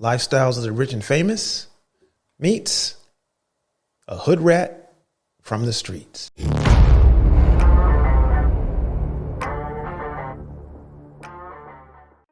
Lifestyles of the rich and famous meets a hood rat from the streets.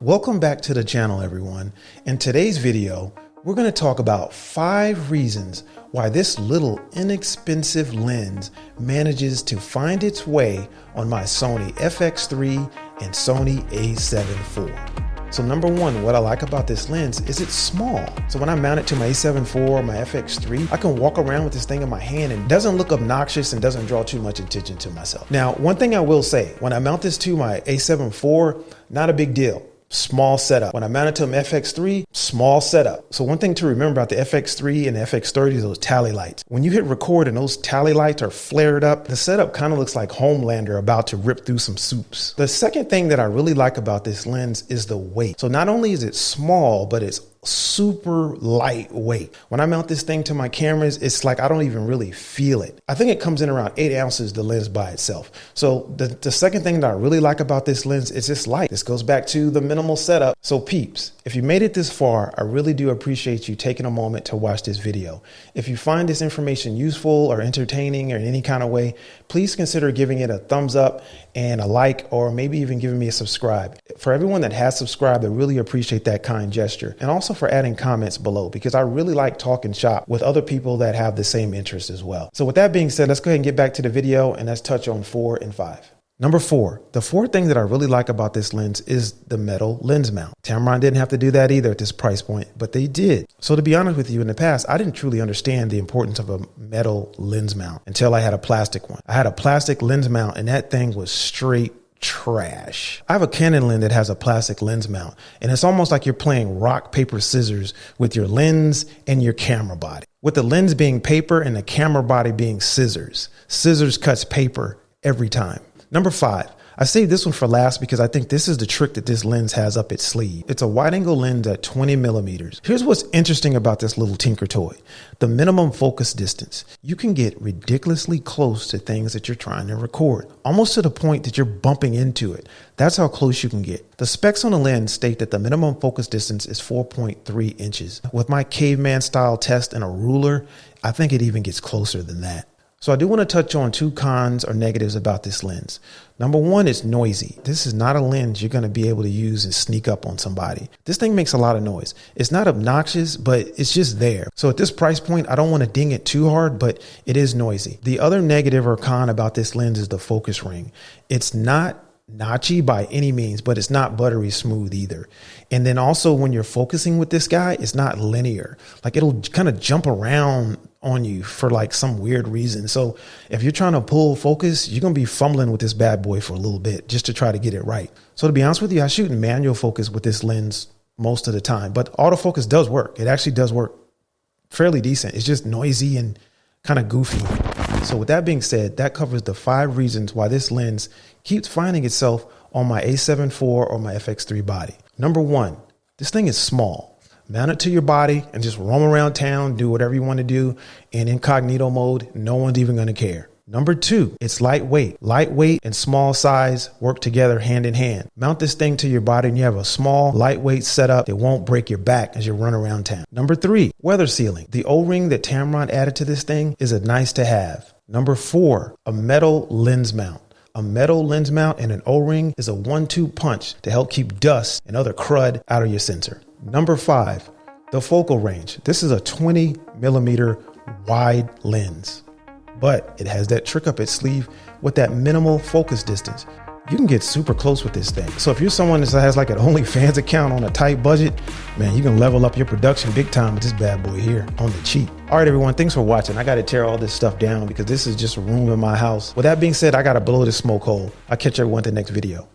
Welcome back to the channel, everyone. In today's video, we're going to talk about 5 reasons why this little inexpensive lens manages to find its way on my Sony FX3 and Sony A7III. So number 1, what I like about this lens is it's small. So when I mount it to my A7IV or my FX3, I can walk around with this thing in my hand and it doesn't look obnoxious and doesn't draw too much attention to myself. Now, one thing I will say, when I mount this to my A7IV, not a big deal. Small setup. When I mount it to an FX3, small setup. So one thing to remember about the FX3 and the FX30 is those tally lights. When you hit record and those tally lights are flared up, the setup kind of looks like Homelander about to rip through some soups. The second thing that I really like about this lens is the weight. So not only is it small, but it's super lightweight. When I mount this thing to my cameras, it's like I don't even really feel it. I think it comes in around 8 ounces, the lens by itself. So the second thing that I really like about this lens is it's light. This goes back to the minimal setup. So peeps, if you made it this far, I really do appreciate you taking a moment to watch this video. If you find this information useful or entertaining or in any kind of way, please consider giving it a thumbs up and a like, or maybe even giving me a subscribe. For everyone that has subscribed, I really appreciate that kind gesture. And also for adding comments below, because I really like talking shop with other people that have the same interest as well. So with that being said, let's go ahead and get back to the video and let's touch on 4 and 5. Number 4, the 4th thing that I really like about this lens is the metal lens mount. Tamron didn't have to do that either at this price point, but they did. So to be honest with you, in the past, I didn't truly understand the importance of a metal lens mount until I had a plastic one. I had a plastic lens mount and that thing was straight trash. I have a Canon lens that has a plastic lens mount, and it's almost like you're playing rock, paper, scissors with your lens and your camera body. With the lens being paper and the camera body being scissors. Scissors cuts paper every time. Number 5, I saved this one for last because I think this is the trick that this lens has up its sleeve. It's a wide angle lens at 20 millimeters. Here's what's interesting about this little tinker toy. The minimum focus distance. You can get ridiculously close to things that you're trying to record, almost to the point that you're bumping into it. That's how close you can get. The specs on the lens state that the minimum focus distance is 4.3 inches. With my caveman style test and a ruler, I think it even gets closer than that. So I do want to touch on 2 cons or negatives about this lens. Number 1, it's noisy. This is not a lens you're going to be able to use and sneak up on somebody. This thing makes a lot of noise. It's not obnoxious, but it's just there. So at this price point, I don't want to ding it too hard, but it is noisy. The other negative or con about this lens is the focus ring. It's not notchy by any means, but it's not buttery smooth either. And then also when you're focusing with this guy, it's not linear. Like it'll kind of jump around on you for like some weird reason. So if you're trying to pull focus, you're going to be fumbling with this bad boy for a little bit just to try to get it right. So to be honest with you, I shoot in manual focus with this lens most of the time, but autofocus does work. It actually does work fairly decent. It's just noisy and kind of goofy. So with that being said, that covers the 5 reasons why this lens keeps finding itself on my A7IV or my FX3 body. Number 1, this thing is small. Mount it to your body and just roam around town, do whatever you want to do in incognito mode. No one's even going to care. Number 2, it's lightweight. Lightweight and small size work together hand in hand. Mount this thing to your body and you have a small, lightweight setup that won't break your back as you run around town. Number 3, weather sealing. The O-ring that Tamron added to this thing is a nice to have. Number 4, a metal lens mount. A metal lens mount and an O-ring is a 1-2 punch to help keep dust and other crud out of your sensor. Number 5, the focal range. This is a 20 millimeter wide lens, but it has that trick up its sleeve with that minimal focus distance. You can get super close with this thing. So if you're someone that has like an OnlyFans account on a tight budget, man, you can level up your production big time with this bad boy here on the cheap. All right, everyone, thanks for watching. I got to tear all this stuff down because this is just a room in my house. With that being said, I got to blow this smoke hole. I'll catch everyone in the next video.